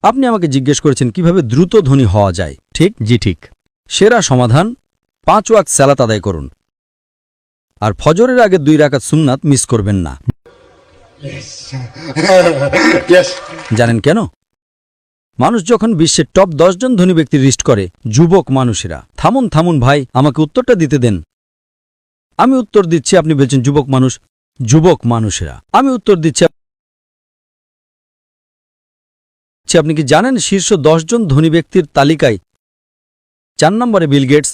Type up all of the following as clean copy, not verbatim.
আপনি আমাকে জিজ্ঞেস করেছেন কিভাবে দ্রুত ধনী হওয়া যায়, ঠিক? জি ঠিক। সেরা সমাধান 5 ওয়াক্ত সালাত আদায় করুন, আর ফজরের আগে 2 রাকাত সুন্নাত মিস করবেন না। জানেন কেন? মানুষ যখন বিশ্বের টপ 10 জন ধনী ব্যক্তির লিস্ট করে, যুবক মানুষেরা। থামুন ভাই, আমাকে উত্তরটা দিতে দেন। আমি উত্তর দিচ্ছি, আপনি বলছেন যুবক মানুষেরা। আমি উত্তর দিচ্ছি, আপনি কি জানেন শীর্ষ 10 জন ধনী ব্যক্তির তালিকায় 4 নম্বরে বিল গেটস,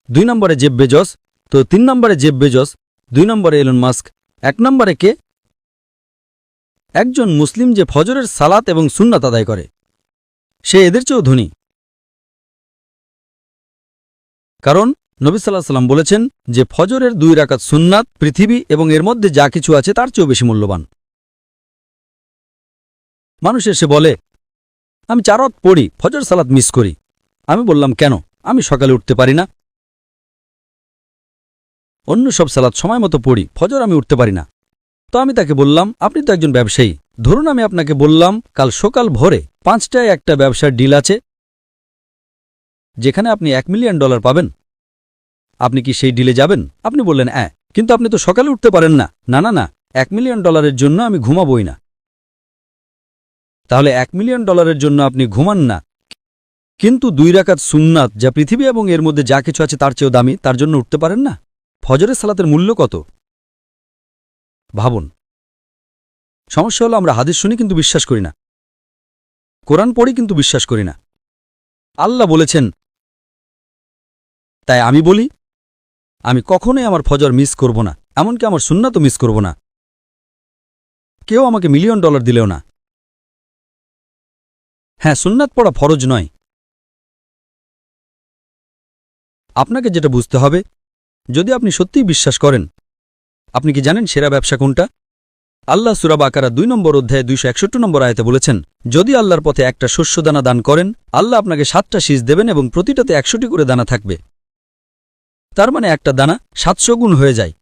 2 নম্বরে জেফ বেজস, তো 3 নম্বরে জেফ বেজস, 2 নম্বরে এলন মাস্ক, 1 নম্বরে কে? একজন মুসলিম যে ফজরের সালাত এবং সুন্নাত আদায় করে, সে এদের চেয়েও ধনী। কারণ নবী সাল্লাল্লাহু আলাইহি ওয়াসাল্লাম বলেছেন যে ফজরের 2 রাকাত সুন্নাত পৃথিবী এবং এর মধ্যে যা কিছু আছে তার চেয়েও বেশি মূল্যবান। মানুষ এসে বলে, আমি 4 ওয়াক্ত পড়ি, ফজর সালাত মিস করি। আমি বললাম, কেন? আমি সকালে উঠতে পারি না। অন্য সব সালাত সময় মতো পড়ি, ফজর আমি উঠতে পারি না। তো আমি তাকে বললাম, আপনি তো একজন ব্যবসায়ী, ধরুন আমি আপনাকে বললাম কাল সকাল ভোরে 5টায় একটা ব্যবসার ডিল আছে যেখানে আপনি $1 মিলিয়ন পাবেন। আপনি কি সেই ডিলে যাবেন? আপনি বললেন হ্যাঁ, কিন্তু আপনি তো সকালে উঠতে পারেন না। না, $1 মিলিয়ন জন্য আমি ঘুমাবই না। তাহলে $1 মিলিয়ন জন্য আপনি ঘুমান না, কিন্তু 2 রাকাত সুন্নাত যা পৃথিবী এবং এর মধ্যে যা কিছু আছে তার চেয়েও দামি, তার জন্য উঠতে পারেন না? ফজরের সালাতের মূল্য কত ভাবুন। সমস্যা হলো আমরা হাদিস শুনি কিন্তু বিশ্বাস করি না, কোরআন পড়ি কিন্তু বিশ্বাস করি না। আল্লাহ বলেছেন, তাই আমি বলি আমি কখনোই আমার ফজর মিস করব না, এমনকি আমার সুন্নাতও মিস করব না। কেউ আমাকে $1 মিলিয়ন দিলেও না। হ্যাঁ, সুন্নাত পড়া ফরজ নয়। আপনাকে যেটা বুঝতে হবে, যদি আপনি সত্যিই বিশ্বাস করেন, আপনি কি জানেন সেরা ব্যবসা কোনটা? আল্লাহ সূরা বাকারা 2 নম্বর অধ্যায়ে 261 নম্বর আয়াতে বলেছেন, যদি আল্লাহর পথে একটা শস্যদানা দান করেন, আল্লাহ আপনাকে 7টা শীষ দেবেন এবং প্রতিটাতে 100টি করে দানা থাকবে। তার মানে একটা দানা 700 গুণ হয়ে যায়।